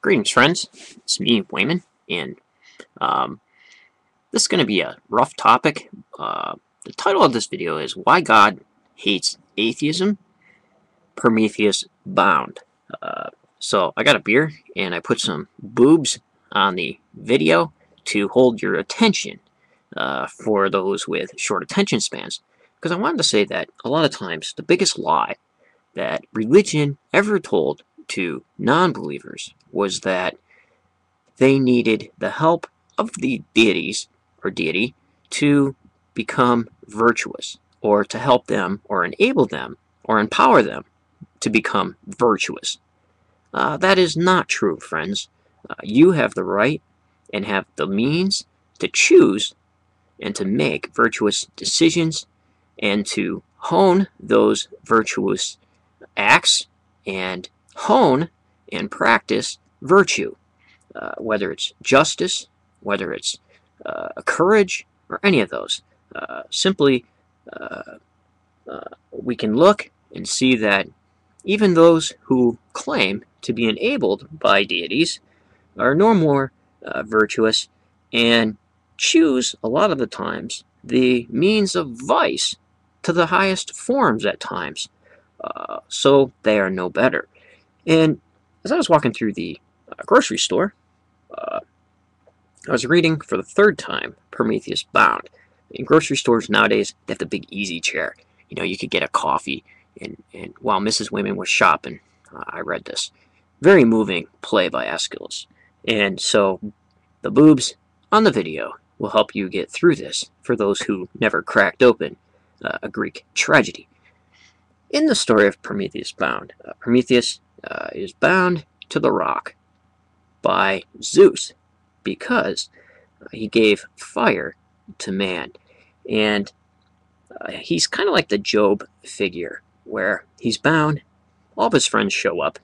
Greetings, friends. It's me, Wayman, and um, this is going to be a rough topic. The title of this video is Why God Hates Atheism, Prometheus Bound. So I got a beer, and I put some boobs on the video to hold your attention for those with short attention spans. Because I wanted to say that a lot of times the biggest lie that religion ever told to non-believers was that they needed the help of the deities or deity to become virtuous, or to help them or enable them or empower them to become virtuous. That is not true, friends. You have the right and have the means to choose and to make virtuous decisions and to hone those virtuous acts and hone and practice virtue. Whether it's justice, whether it's courage, or any of those. Simply, we can look and see that even those who claim to be enabled by deities are no more virtuous and choose, a lot of the times, the means of vice to the highest forms at times. So they are no better. And as I was walking through the grocery store, I was reading for the third time Prometheus Bound. In grocery stores nowadays, they have the big easy chair. You know, you could get a coffee, and while Mrs. Women was shopping, I read this. Very moving play by Aeschylus. And so the boobs on the video will help you get through this for those who never cracked open a Greek tragedy. In the story of Prometheus Bound, Prometheus is bound to the rock by Zeus because he gave fire to man. And he's kind of like the Job figure, where he's bound, all of his friends show up,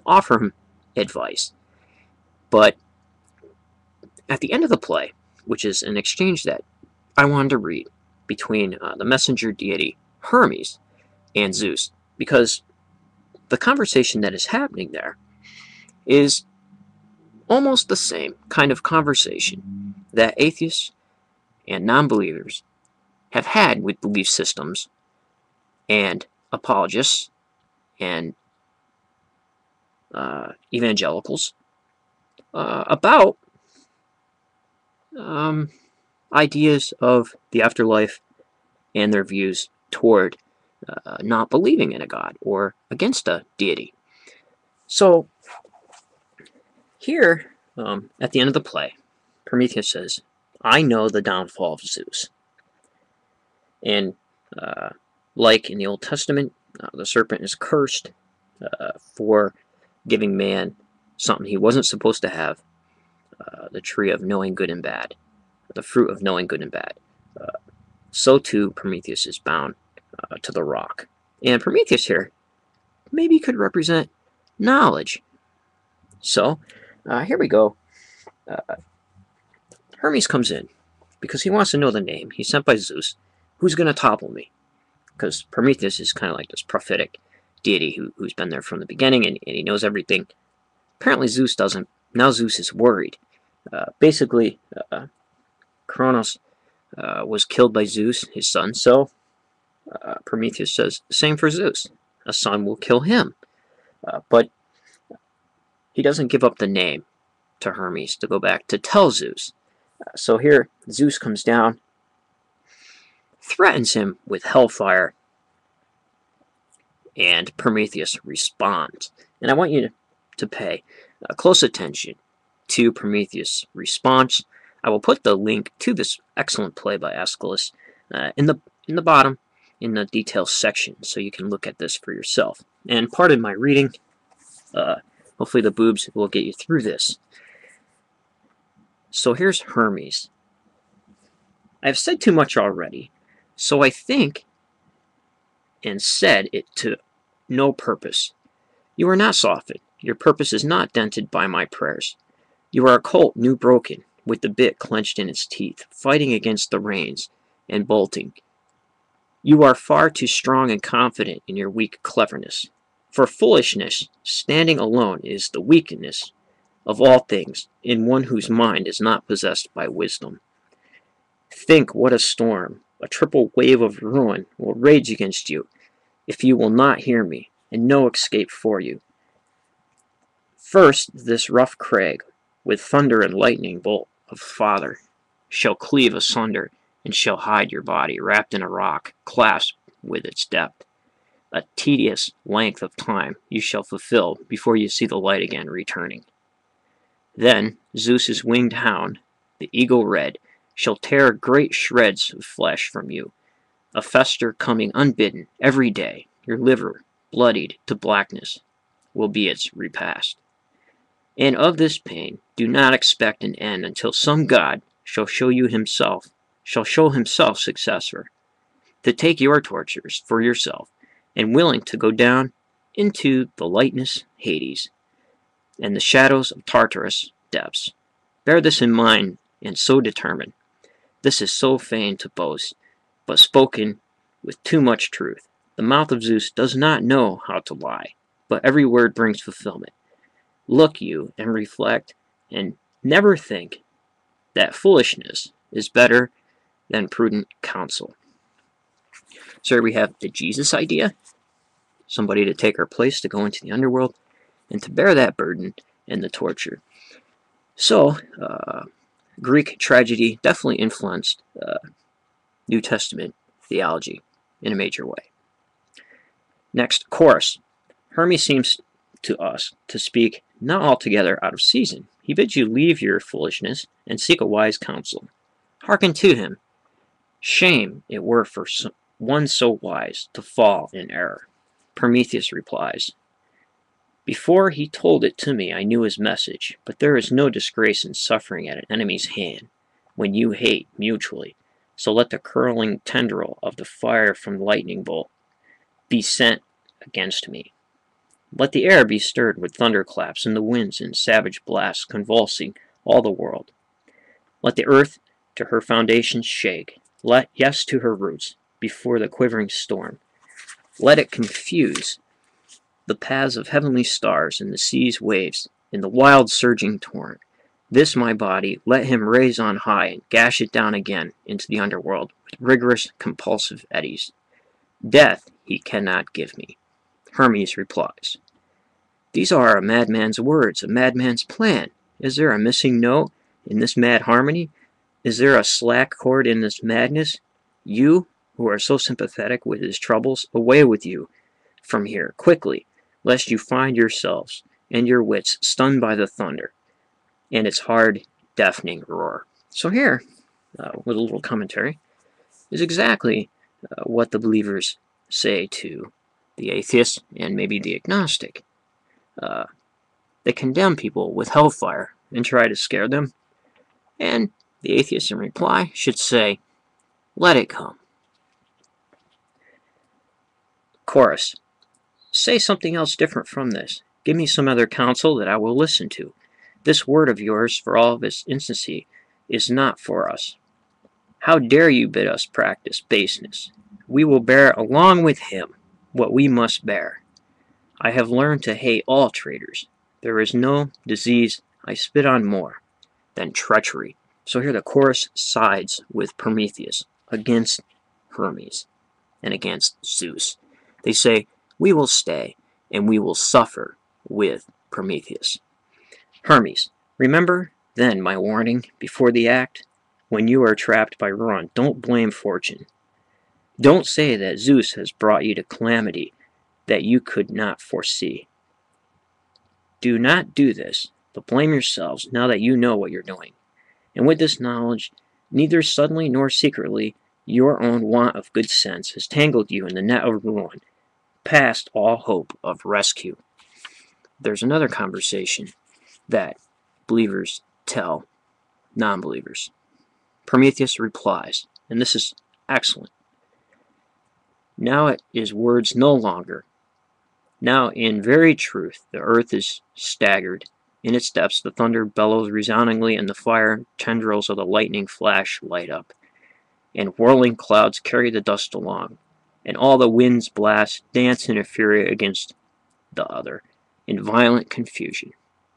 offer him advice. But at the end of the play, which is an exchange that I wanted to read between the messenger deity Hermes and Zeus, because the conversation that is happening there is almost the same kind of conversation that atheists and non-believers have had with belief systems and apologists and evangelicals about ideas of the afterlife and their views toward not believing in a god or against a deity. So here, at the end of the play, Prometheus says, I know the downfall of Zeus. And like in the Old Testament, the serpent is cursed for giving man something he wasn't supposed to have, the tree of knowing good and bad, the fruit of knowing good and bad. So too, Prometheus is bound to the rock. And Prometheus here maybe could represent knowledge. So, here we go. Hermes comes in because he wants to know the name. He's sent by Zeus. Who's going to topple me? Because Prometheus is kind of like this prophetic deity who's been there from the beginning, and he knows everything. Apparently Zeus doesn't. Now Zeus is worried. Basically, Kronos was killed by Zeus, his son, so Prometheus says, same for Zeus. A son will kill him. But he doesn't give up the name to Hermes to go back to tell Zeus. So here, Zeus comes down, threatens him with hellfire, and Prometheus responds. And I want you to pay close attention to Prometheus' response. I will put the link to this excellent play by Aeschylus in the bottom, in the details section, so you can look at this for yourself. And pardon my reading. Hopefully the boobs will get you through this. So here's Hermes. I've said too much already, so I think and said it to no purpose. You are not softened. Your purpose is not dented by my prayers. You are a colt new broken, with the bit clenched in its teeth, fighting against the reins and bolting. You are far too strong and confident in your weak cleverness. For foolishness, standing alone, is the weakness of all things, in one whose mind is not possessed by wisdom. Think what a storm, a triple wave of ruin will rage against you, if you will not hear me, and no escape for you. First, this rough crag, with thunder and lightning bolt of Father, shall cleave asunder, and shall hide your body wrapped in a rock, clasped with its depth. A tedious length of time you shall fulfill before you see the light again returning. Then Zeus's winged hound, the eagle red, shall tear great shreds of flesh from you, a fester coming unbidden every day. Your liver, bloodied to blackness, will be its repast. And of this pain do not expect an end until some god shall show himself successor, to take your tortures for yourself, and willing to go down into the lightness Hades, and the shadows of Tartarus depths. Bear this in mind, and so determine. This is so fain to boast, but spoken with too much truth. The mouth of Zeus does not know how to lie, but every word brings fulfillment. Look you and reflect, and never think that foolishness is better than prudent counsel. So here we have the Jesus idea, somebody to take our place, to go into the underworld, and to bear that burden and the torture. So, Greek tragedy definitely influenced New Testament theology in a major way. Next, chorus. Hermes seems to us to speak not altogether out of season. He bids you leave your foolishness and seek a wise counsel. Hearken to him. Shame it were for one so wise to fall in error. Prometheus replies, before he told it to me I knew his message, but there is no disgrace in suffering at an enemy's hand when you hate mutually. So let the curling tendril of the fire from the lightning bolt be sent against me. Let the air be stirred with thunderclaps, and the winds in savage blasts convulsing all the world. Let the earth to her foundations shake, let yes to her roots before the quivering storm. Let it confuse the paths of heavenly stars and the sea's waves in the wild surging torrent. This my body let him raise on high and gash it down again into the underworld with rigorous compulsive eddies. Death he cannot give me. Hermes replies, these are a madman's words, a madman's plan. Is there a missing note in this mad harmony? Is there a slack chord in this madness? You, who are so sympathetic with his troubles, away with you from here, quickly, lest you find yourselves and your wits stunned by the thunder and its hard, deafening roar. So here, with a little commentary, is exactly what the believers say to the atheist and maybe the agnostic. They condemn people with hellfire and try to scare them, and the atheist in reply should say, let it come. Chorus. Say something else different from this. Give me some other counsel that I will listen to. This word of yours, for all of its instancy, is not for us. How dare you bid us practice baseness? We will bear along with him what we must bear. I have learned to hate all traitors. There is no disease I spit on more than treachery. So here the chorus sides with Prometheus against Hermes and against Zeus. They say, we will stay and we will suffer with Prometheus. Hermes, remember then my warning before the act? When you are trapped by ruin, don't blame fortune. Don't say that Zeus has brought you to calamity that you could not foresee. Do not do this, but blame yourselves now that you know what you're doing. And with this knowledge, neither suddenly nor secretly, your own want of good sense has tangled you in the net of ruin, past all hope of rescue. There's another conversation that believers tell non-believers. Prometheus replies, and this is excellent. Now it is words no longer. Now in very truth the earth is staggered. In its depths the thunder bellows resoundingly, and the fire tendrils of the lightning flash light up, and whirling clouds carry the dust along, and all the winds blast dance in a fury against the other, in violent confusion.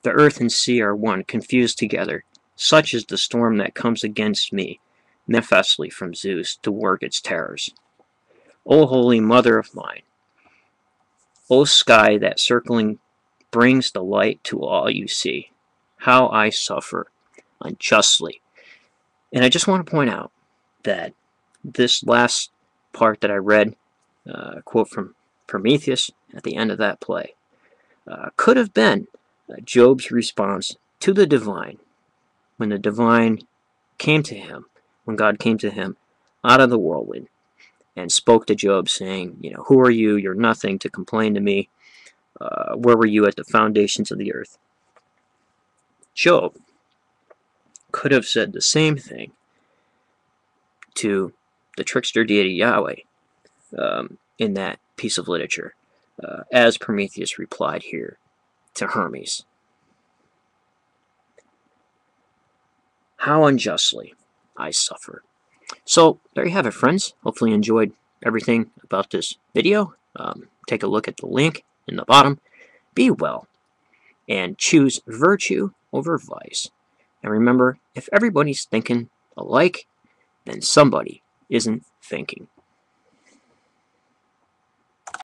The earth and sea are one, confused together. Such is the storm that comes against me, manifestly from Zeus to work its terrors. O holy mother of mine, O sky that circling brings the light to all you see, how I suffer unjustly. And I just want to point out that this last part that I read, a quote from Prometheus at the end of that play, could have been Job's response to the divine when the divine came to him, when God came to him out of the whirlwind and spoke to Job saying, who are you? You're nothing to complain to me. Where were you at the foundations of the earth? Job could have said the same thing to the trickster deity Yahweh in that piece of literature, as Prometheus replied here to Hermes. How unjustly I suffer. So there you have it, friends. Hopefully you enjoyed everything about this video. Take a look at the link in the bottom. Be well and choose virtue over vice. And remember, if everybody's thinking alike, then somebody isn't thinking.